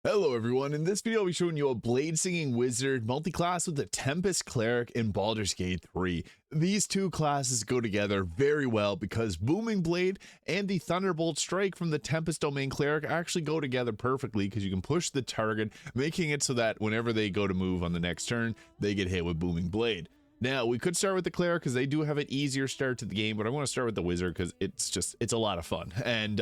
Hello everyone, in this video I'll be showing you a Bladesinging Wizard multi-class with the Tempest Cleric in Baldur's Gate 3. These two classes go together very well because Booming Blade and the Thunderbolt Strike from the Tempest Domain Cleric actually go together perfectly because you can push the target, making it so that whenever they go to move on the next turn, they get hit with Booming Blade. Now, we could start with the Cleric because they do have an easier start to the game, but I want to start with the Wizard because it's a lot of fun. And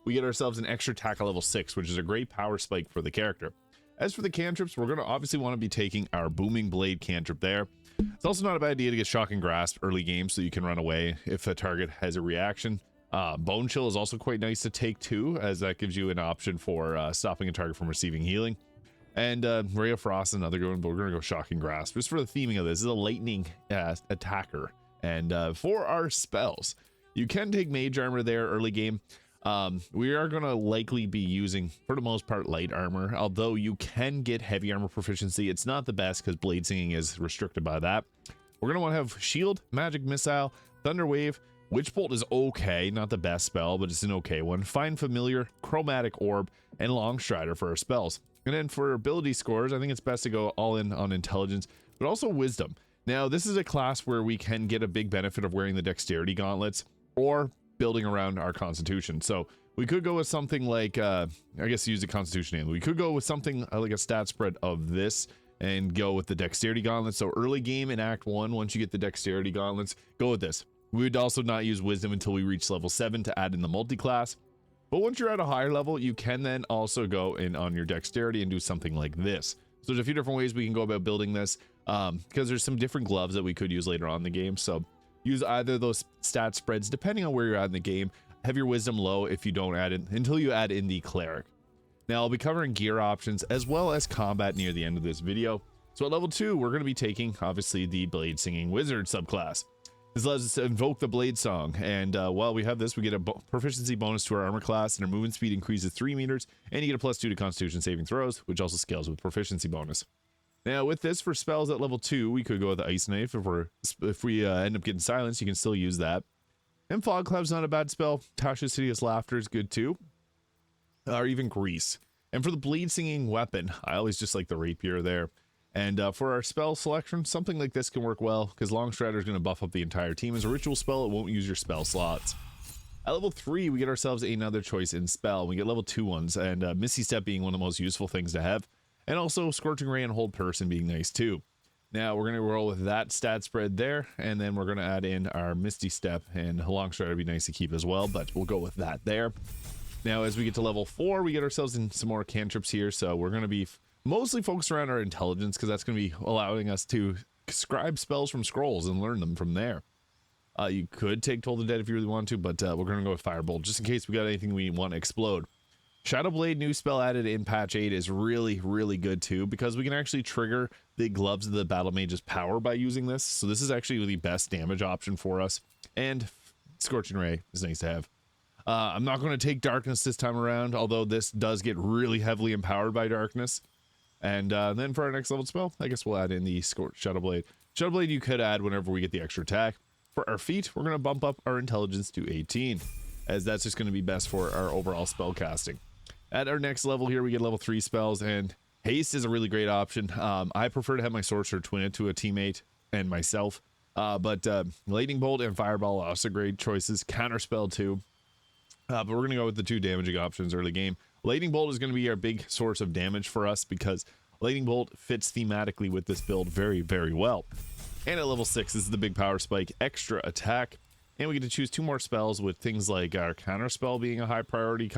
we get ourselves an extra attack at level 6, which is a great power spike for the character. As for the cantrips, we're going to obviously want to be taking our Booming Blade cantrip there. It's also not a bad idea to get Shocking Grasp early game so you can run away if a target has a reaction. Bone Chill is also quite nice to take too, as that gives you an option for stopping a target from receiving healing. And Ray of Frost is another good one, but we're going to go Shocking Grasp. Just for the theming of this is a lightning attacker. And for our spells, you can take Mage Armor there early game. We are going to likely be using, for the most part, light armor, although you can get heavy armor proficiency. It's not the best because Bladesinging is restricted by that. We're going to want to have Shield, Magic Missile, Thunder Wave. Witch Bolt is okay, not the best spell, but it's an okay one. Find Familiar, Chromatic Orb, and Long Strider for our spells. And then for ability scores, I think it's best to go all in on Intelligence, but also Wisdom. Now, this is a class where we can get a big benefit of wearing the Dexterity Gauntlets or building around our Constitution. So we could go with something like, I guess use the Constitution handle. We could go with something like a stat spread of this and go with the Dexterity Gauntlets. So early game in Act 1, once you get the Dexterity Gauntlets, go with this. We would also not use Wisdom until we reach level 7 to add in the multi-class. But once you're at a higher level, you can then also go in on your Dexterity and do something like this. So there's a few different ways we can go about building this because there's some different gloves that we could use later on in the game. So use either of those stat spreads depending on where you're at in the game. Have your Wisdom low if you don't add it until you add in the Cleric. Now I'll be covering gear options as well as combat near the end of this video. So at level 2, we're going to be taking obviously the Bladesinging Wizard subclass. This allows us to invoke the Blade Song, and while we have this, we get a proficiency bonus to our armor class, and our movement speed increases 3 meters, and you get a +2 to Constitution saving throws, which also scales with proficiency bonus. Now, with this, for spells at level 2, we could go with the Ice Knife. If we end up getting Silence, you can still use that. And Fog Cloud's not a bad spell. Tasha's Hideous Laughter is good too. Or even Grease. And for the Bladesinging weapon, I always just like the Rapier there. And for our spell selection, something like this can work well, because Long Strider is going to buff up the entire team. As a ritual spell, it won't use your spell slots. At level 3, we get ourselves another choice in spell. We get level 2 ones, and Misty Step being one of the most useful things to have. And also Scorching Ray and Hold Person being nice too. Now, we're going to roll with that stat spread there, and then we're going to add in our Misty Step, and Long Strider would be nice to keep as well, but we'll go with that there. Now, as we get to level 4, we get ourselves in some more cantrips here, so we're going to be mostly focused around our intelligence because that's going to be allowing us to scribe spells from scrolls and learn them from there. You could take Toll the Dead if you really want to, but we're going to go with Firebolt just in case we got anything we want to explode. Shadow Blade, new spell added in patch 8, is really, really good too because we can actually trigger the Gloves of the Battle Mage's power by using this. So this is actually the best damage option for us. And Scorching Ray is nice to have. I'm not going to take Darkness this time around, although this does get really heavily empowered by Darkness. And then for our next level spell, I guess we'll add in the Shadow Blade. Shadow Blade you could add whenever we get the extra attack. For our feat, we're going to bump up our intelligence to 18, as that's just going to be best for our overall spell casting. At our next level here, we get level 3 spells, and Haste is a really great option. I prefer to have my Sorcerer twin it to a teammate and myself, but Lightning Bolt and Fireball are also great choices. Counterspell too, but we're going to go with the 2 damaging options early game. Lightning Bolt is going to be our big source of damage for us because Lightning Bolt fits thematically with this build very, very well. And at level 6, this is the big power spike, extra attack. And we get to choose 2 more spells with things like our Counterspell being a high priority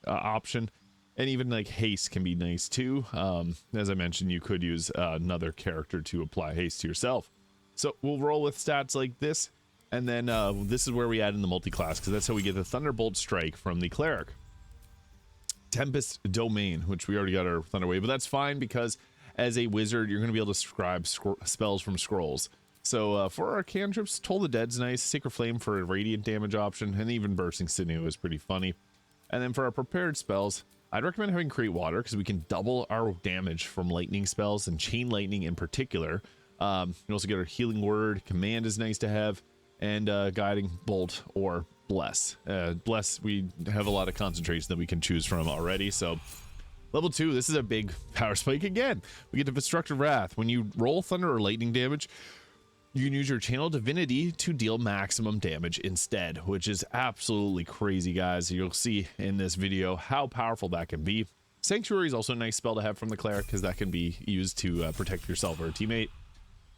option. And even like Haste can be nice too. As I mentioned, you could use another character to apply Haste to yourself. So we'll roll with stats like this. And then this is where we add in the multi-class because that's how we get the Thunderbolt Strike from the Cleric. Tempest Domain, which we already got our Thunder Wave, but that's fine because as a wizard, you're going to be able to scribe spells from scrolls. So for our cantrips, Toll the Dead's nice, Sacred Flame for a radiant damage option, and even Bursting Sinew is pretty funny. And then for our prepared spells, I'd recommend having Create Water because we can double our damage from lightning spells and Chain Lightning in particular. You can also get our Healing Word, Command is nice to have, and Guiding Bolt or Bless. Bless, we have a lot of concentration that we can choose from already, so Level 2, this is a big power spike again. We get Destructive Wrath. When you roll thunder or lightning damage, you can use your channel divinity to deal maximum damage instead, which is absolutely crazy, guys. You'll see in this video how powerful that can be. Sanctuary is also a nice spell to have from the cleric, because that can be used to protect yourself or a teammate.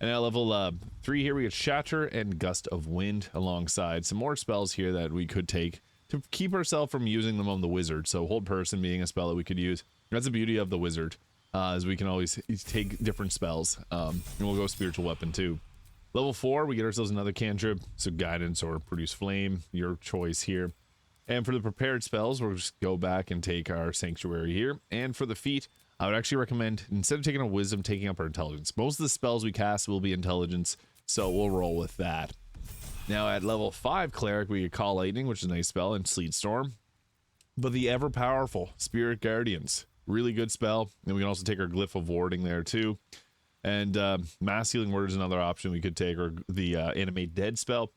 And at level 3 here, we get Shatter and Gust of Wind alongside some more spells here that we could take to keep ourselves from using them on the wizard. So Hold Person being a spell that we could use. That's the beauty of the wizard, is we can always take different spells. And we'll go Spiritual Weapon too. Level 4, we get ourselves another cantrip, so Guidance or Produce Flame, your choice here. And for the prepared spells, we'll just go back and take our Sanctuary here. And for the feat, I would actually recommend, instead of taking a Wisdom, taking up our Intelligence. Most of the spells we cast will be Intelligence, so we'll roll with that. Now at level 5 Cleric, we get Call Lightning, which is a nice spell, and Sleet Storm. But the ever-powerful Spirit Guardians, really good spell. And we can also take our Glyph of Warding there too. And Mass Healing Word is another option we could take, or the Animate Dead spell.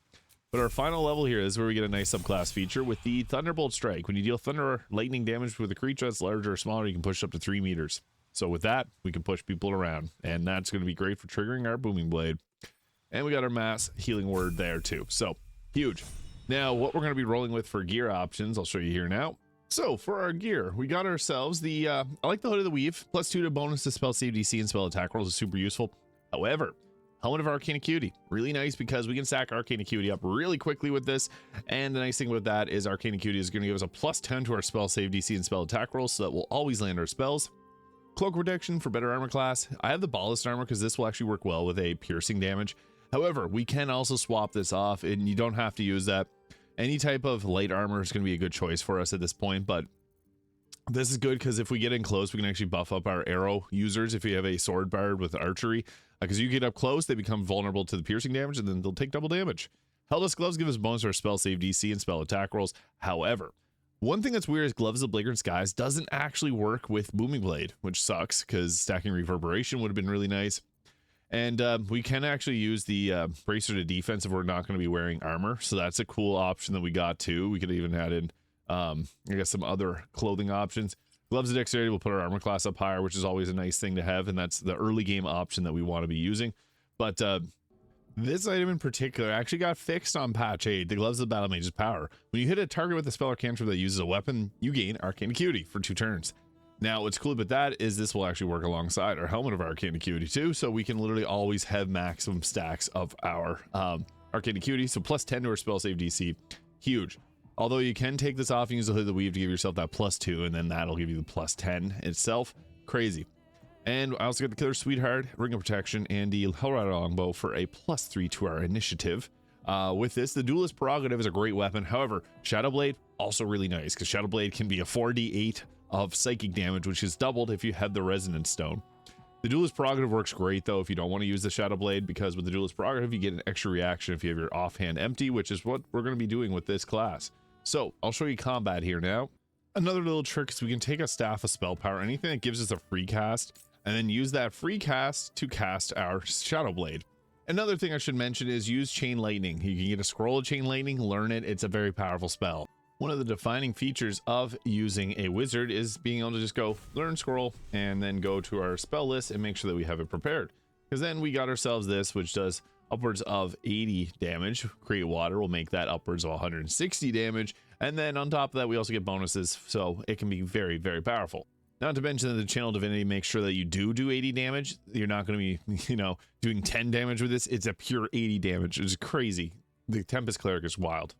But our final level here is where we get a nice subclass feature with the Thunderbolt Strike. When you deal thunder or lightning damage with a creature that's larger or smaller, you can push up to 3 meters. So with that, we can push people around, and that's going to be great for triggering our Booming Blade. And we got our Mass Healing Word there too. So huge. Now what we're going to be rolling with for gear options, I'll show you here now. So for our gear, we got ourselves the I like the Hood of the Weave, +2 to bonus to spell save DC and spell attack rolls is super useful. However, Helmet of Arcane Acuity, really nice because we can stack Arcane Acuity up really quickly with this. And the nice thing with that is Arcane Acuity is going to give us a +10 to our spell save DC and spell attack rolls, so that will always land our spells. Cloak Protection for better armor class. I have the Ballast Armor because this will actually work well with a piercing damage. However, we can also swap this off, and you don't have to use that. Any type of light armor is going to be a good choice for us at this point, but this is good because if we get in close, we can actually buff up our arrow users if you have a sword bard with archery. Because you get up close, they become vulnerable to the piercing damage, and then they'll take double damage. Helldusk Gloves give us bonus to our spell save DC and spell attack rolls. However, one thing that's weird is Gloves of Flagrant Skies doesn't actually work with Booming Blade, which sucks because stacking Reverberation would have been really nice. And we can actually use the Bracer to Defense if we're not going to be wearing armor. So that's a cool option that we got too. We could even add in, I guess, some other clothing options. Gloves of Dexterity will put our armor class up higher, which is always a nice thing to have. And that's the early game option that we want to be using. But this item in particular actually got fixed on patch 8, the Gloves of Battle Mage's Power. When you hit a target with a spell or cantrip that uses a weapon, you gain Arcane Acuity for 2 turns. Now, what's cool about that is this will actually work alongside our Helmet of Arcane Acuity too, so we can literally always have maximum stacks of our Arcane Acuity, so +10 to our spell save DC, huge. Although you can take this off and use the Hood of the Weave to give yourself that +2, and then that'll give you the +10 itself, crazy. And I also got the Killer Sweetheart, Ring of Protection, and the Hellrider Longbow for a +3 to our initiative. With this, the Duelist Prerogative is a great weapon. However, Shadowblade, also really nice, because Shadowblade can be a 4d8 of psychic damage, which is doubled if you have the Resonance Stone. The Duelist Prerogative works great though if you don't want to use the Shadowblade, because with the Duelist Prerogative you get an extra reaction if you have your offhand empty, which is what we're going to be doing with this class. So I'll show you combat here now. Another little trick is we can take a Staff of Spell Power, anything that gives us a free cast, and then use that free cast to cast our Shadowblade. Another thing I should mention is use Chain Lightning. You can get a scroll of Chain Lightning, learn it, it's a very powerful spell. One of the defining features of using a wizard is being able to just go learn scroll and then go to our spell list and make sure that we have it prepared. Because then we got ourselves this, which does upwards of 80 damage. Create Water will make that upwards of 160 damage. And then on top of that, we also get bonuses. So it can be very, very powerful. Not to mention that the Channel Divinity makes sure that you do 80 damage. You're not going to be, doing 10 damage with this. It's a pure 80 damage, which is crazy. The Tempest Cleric is wild.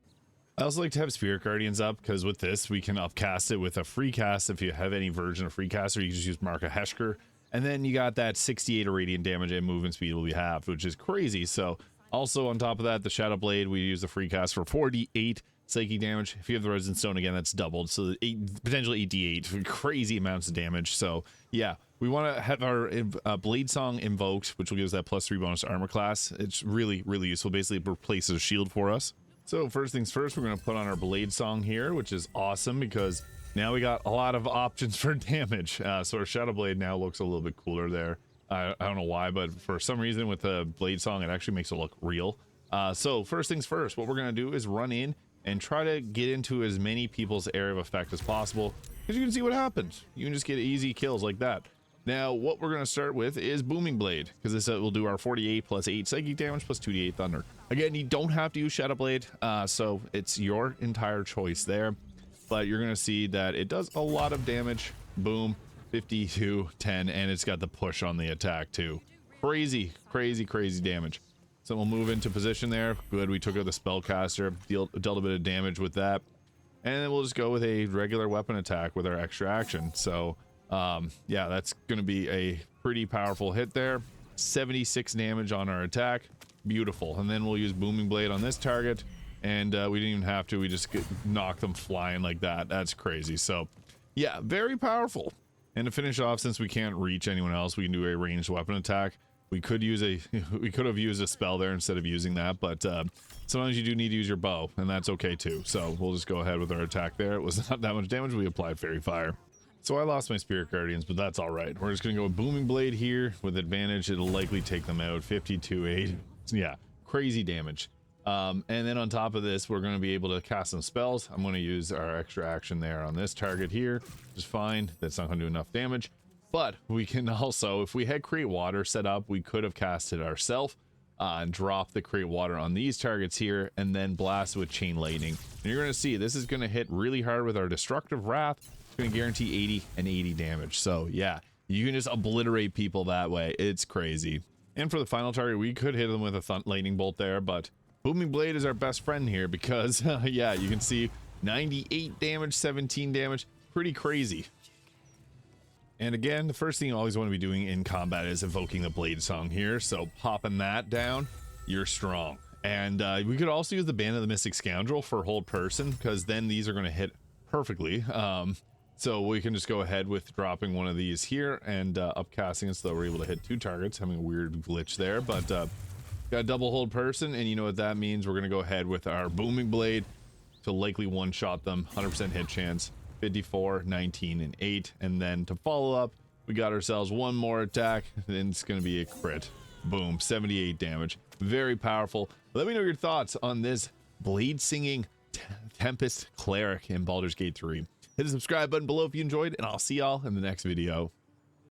I also like to have Spirit Guardians up, because with this we can upcast it with a free cast if you have any version of free cast, or you can just use Mark of Heshker, and then you got that 68 radiant damage and movement speed will be halved, which is crazy. So also on top of that, the Shadow Blade, we use the free cast for 48 psychic damage. If you have the Resonance Stone, again, that's doubled, so potentially 88 crazy amounts of damage. So yeah, we want to have our Blade Song invoked, which will give us that +3 bonus to armor class. It's really, really useful. Basically it replaces a shield for us. So first things first, we're going to put on our Blade Song here, which is awesome because now we got a lot of options for damage. So our Shadow Blade now looks a little bit cooler there. I don't know why, but for some reason with the Blade Song, it actually makes it look real. So first things first, what we're going to do is run in and try to get into as many people's area of effect as possible. because you can see what happens. You can just get easy kills like that. Now, what we're going to start with is Booming Blade, because this will do our 48 plus 8 psychic damage plus 2d8 thunder. Again, you don't have to use Shadow Blade, so it's your entire choice there. But you're going to see that it does a lot of damage. Boom, 52, 10, and it's got the push on the attack too. Crazy, crazy, crazy damage. So we'll move into position there. Good, we took out the spellcaster, dealt a bit of damage with that. And then we'll just go with a regular weapon attack with our extra action. So yeah, that's going to be a pretty powerful hit there. 76 damage on our attack. Beautiful. And then we'll use Booming Blade on this target. And we didn't even have to. We just knocked them flying like that. That's crazy. So yeah, very powerful. And to finish off, since we can't reach anyone else, we can do a ranged weapon attack. We could have used a spell there instead of using that, but sometimes you do need to use your bow, and that's okay too. So we'll just go ahead with our attack there. It was not that much damage. We applied Fairy Fire. So I lost my Spirit Guardians, but that's all right. We're just going to go with Booming Blade here with advantage. It'll likely take them out. 52-8. Yeah, crazy damage. And then on top of this, we're going to be able to cast some spells. I'm going to use our extra action there on this target here. Just fine. That's not going to do enough damage. But we can also, if we had Create Water set up, we could have casted ourselves and dropped the Create Water on these targets here and then blast with Chain Lightning. And you're going to see this is going to hit really hard with our Destructive Wrath. It's going to guarantee 80 and 80 damage. So yeah, you can just obliterate people that way. It's crazy. And for the final target, we could hit them with a Lightning Bolt there, but Booming Blade is our best friend here because yeah, you can see 98 damage, 17 damage. Pretty crazy. And again, the first thing you always want to be doing in combat is evoking the Blade Song here. So popping that down, you're strong. And we could also use the Band of the Mystic Scoundrel for hold person, because then these are going to hit perfectly. So we can just go ahead with dropping one of these here and upcasting it so that we're able to hit 2 targets. Having a weird glitch there, but got a double hold person, and you know what that means. We're going to go ahead with our Booming Blade to likely one-shot them. 100% hit chance. 54, 19, and 8. And then to follow up, we got ourselves one more attack, and it's going to be a crit. Boom, 78 damage. Very powerful. Let me know your thoughts on this Bladesinging Tempest Cleric in Baldur's Gate 3. Hit the subscribe button below if you enjoyed, and I'll see y'all in the next video.